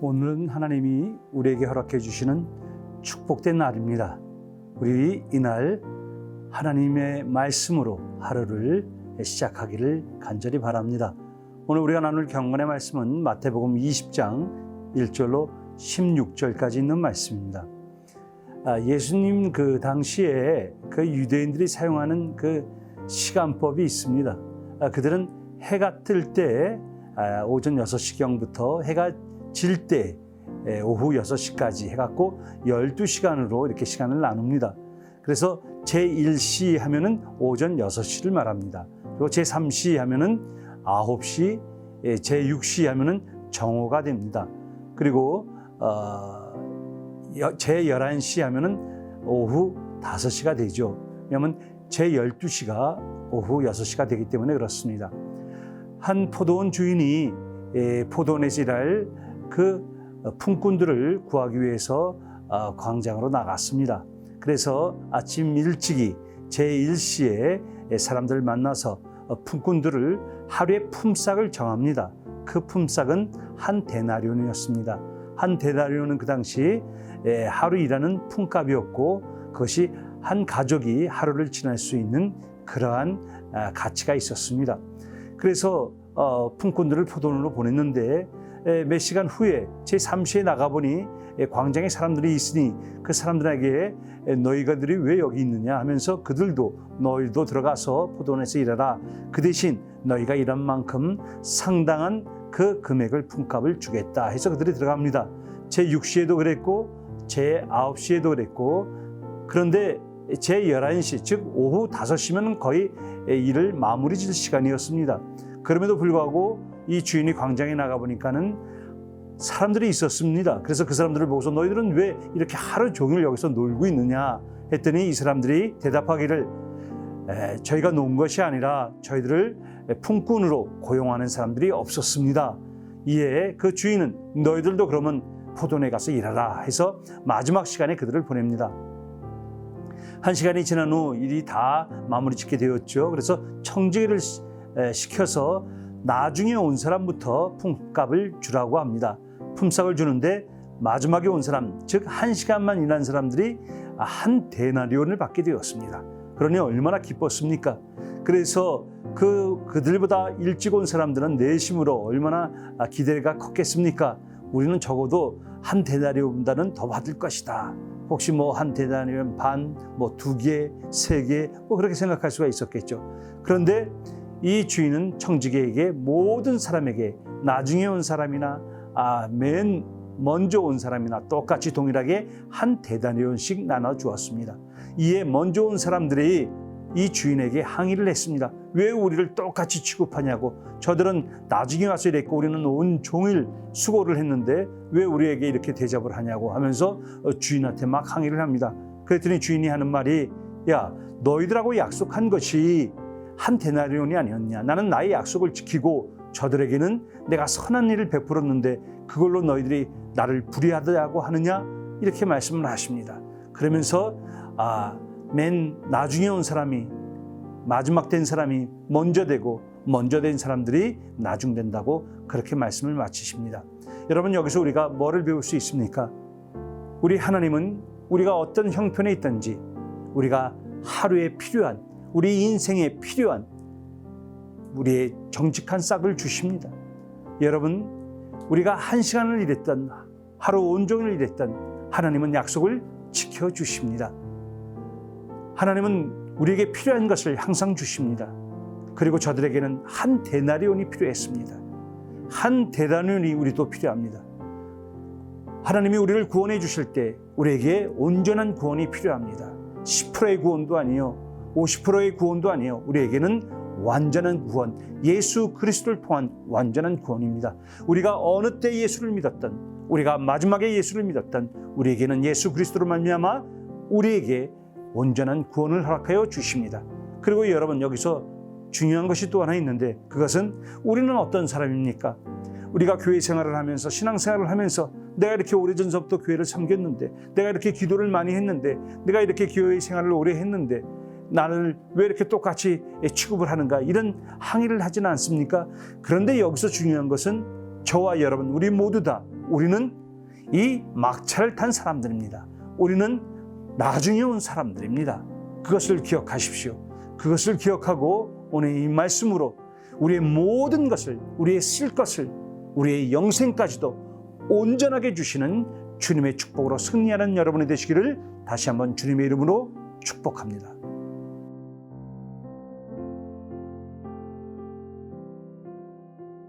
오늘은 하나님이 우리에게 허락해 주시는 축복된 날입니다. 우리 이날 하나님의 말씀으로 하루를 시작하기를 간절히 바랍니다. 오늘 우리가 나눌 경건의 말씀은 마태복음 20장 1절로 16절까지 있는 말씀입니다. 예수님 그 당시에 그 유대인들이 사용하는 그 시간법이 있습니다. 그들은 해가 뜰 때 오전 6시경부터 해가 질 때 오후 6시까지 해갖고 12시간으로 이렇게 시간을 나눕니다. 그래서 제1시 하면은 오전 6시를 말합니다. 그리고 제3시 하면은 9시, 제6시 하면은 정오가 됩니다. 그리고 제11시 하면은 오후 5시가 되죠. 왜냐하면 제12시가 오후 6시가 되기 때문에 그렇습니다. 한 포도원 주인이 포도원에서 일할 그 품꾼들을 구하기 위해서 광장으로 나갔습니다. 그래서 아침 일찍이 제1시에 사람들을 만나서 품꾼들을 하루의 품삯을 정합니다. 그 품삯은 한 데나리온이었습니다. 한 데나리온은 그 당시 하루 일하는 품값이었고 그것이 한 가족이 하루를 지낼 수 있는 그러한 가치가 있었습니다. 그래서 품꾼들을 포도원으로 보냈는데 몇 시간 후에 제3시에 나가보니 광장에 사람들이 있으니 그 사람들에게 너희가들이 왜 여기 있느냐 하면서 그들도 너희도 들어가서 포도원에서 일하라. 그 대신 너희가 일한 만큼 상당한 그 금액을 품값을 주겠다 해서 그들이 들어갑니다. 제6시에도 그랬고 제9시에도 그랬고 그런데 제11시 즉 오후 5시면 거의 일을 마무리 질 시간이었습니다. 그럼에도 불구하고 이 주인이 광장에 나가보니까는 사람들이 있었습니다. 그래서 그 사람들을 보고서 너희들은 왜 이렇게 하루 종일 여기서 놀고 있느냐 했더니 이 사람들이 대답하기를 저희가 논 것이 아니라 저희들을 품꾼으로 고용하는 사람들이 없었습니다. 이에 그 주인은 너희들도 그러면 포도원에 가서 일하라 해서 마지막 시간에 그들을 보냅니다. 1시간이 지난 후 일이 다 마무리 짓게 되었죠. 그래서 청지기를 시켜서 나중에 온 사람부터 품값을 주라고 합니다. 품삯을 주는데 마지막에 온 사람, 즉 1시간만 일한 사람들이 한 데나리온을 받게 되었습니다. 그러니 얼마나 기뻤습니까? 그래서 그들보다 일찍 온 사람들은 내심으로 얼마나 기대가 컸겠습니까? 우리는 적어도 한 데나리온보다는 더 받을 것이다. 혹시 한 데나리온 반, 2개, 3개 그렇게 생각할 수가 있었겠죠. 그런데 이 주인은 청지기에게 모든 사람에게 나중에 온 사람이나 맨 먼저 온 사람이나 똑같이 동일하게 한 데나리온씩 나눠 주었습니다. 이에 먼저 온 사람들이 이 주인에게 항의를 했습니다. 왜 우리를 똑같이 취급하냐고. 저들은 나중에 와서 이랬고 우리는 온 종일 수고를 했는데 왜 우리에게 이렇게 대접을 하냐고 하면서 주인한테 막 항의를 합니다. 그랬더니 주인이 하는 말이 야 너희들하고 약속한 것이 한 데나리온이 아니었냐. 나는 나의 약속을 지키고 저들에게는 내가 선한 일을 베풀었는데 그걸로 너희들이 나를 불의하다고 하느냐 이렇게 말씀을 하십니다. 그러면서 맨 나중에 온 사람이 마지막 된 사람이 먼저 되고 먼저 된 사람들이 나중 된다고 그렇게 말씀을 마치십니다. 여러분 여기서 우리가 뭐를 배울 수 있습니까? 우리 하나님은 우리가 어떤 형편에 있든지 우리가 하루에 필요한 우리 인생에 필요한 우리의 정직한 싹을 주십니다. 여러분 우리가 1시간을 일했던 하루 온종일 일했던 하나님은 약속을 지켜주십니다. 하나님은 우리에게 필요한 것을 항상 주십니다. 그리고 저들에게는 한 데나리온이 필요했습니다. 한 데나리온이 우리도 필요합니다. 하나님이 우리를 구원해 주실 때 우리에게 온전한 구원이 필요합니다. 10%의 구원도 아니요 50%의 구원도 아니에요. 우리에게는 완전한 구원, 예수 그리스도를 통한 완전한 구원입니다. 우리가 어느 때 예수를 믿었던, 우리가 마지막에 예수를 믿었던 우리에게는 예수 그리스도로 말미암아 우리에게 온전한 구원을 허락하여 주십니다. 그리고 여러분 여기서 중요한 것이 또 하나 있는데 그것은 우리는 어떤 사람입니까? 우리가 교회 생활을 하면서 신앙생활을 하면서 내가 이렇게 오래전서부터 교회를 섬겼는데 내가 이렇게 기도를 많이 했는데 내가 이렇게 교회 생활을 오래 했는데 나를 왜 이렇게 똑같이 취급을 하는가 이런 항의를 하지는 않습니까? 그런데 여기서 중요한 것은 저와 여러분 우리 모두 다 우리는 이 막차를 탄 사람들입니다. 우리는 나중에 온 사람들입니다. 그것을 기억하십시오. 그것을 기억하고 오늘 이 말씀으로 우리의 모든 것을, 우리의 쓸 것을, 우리의 영생까지도 온전하게 주시는 주님의 축복으로 승리하는 여러분이 되시기를 다시 한번 주님의 이름으로 축복합니다.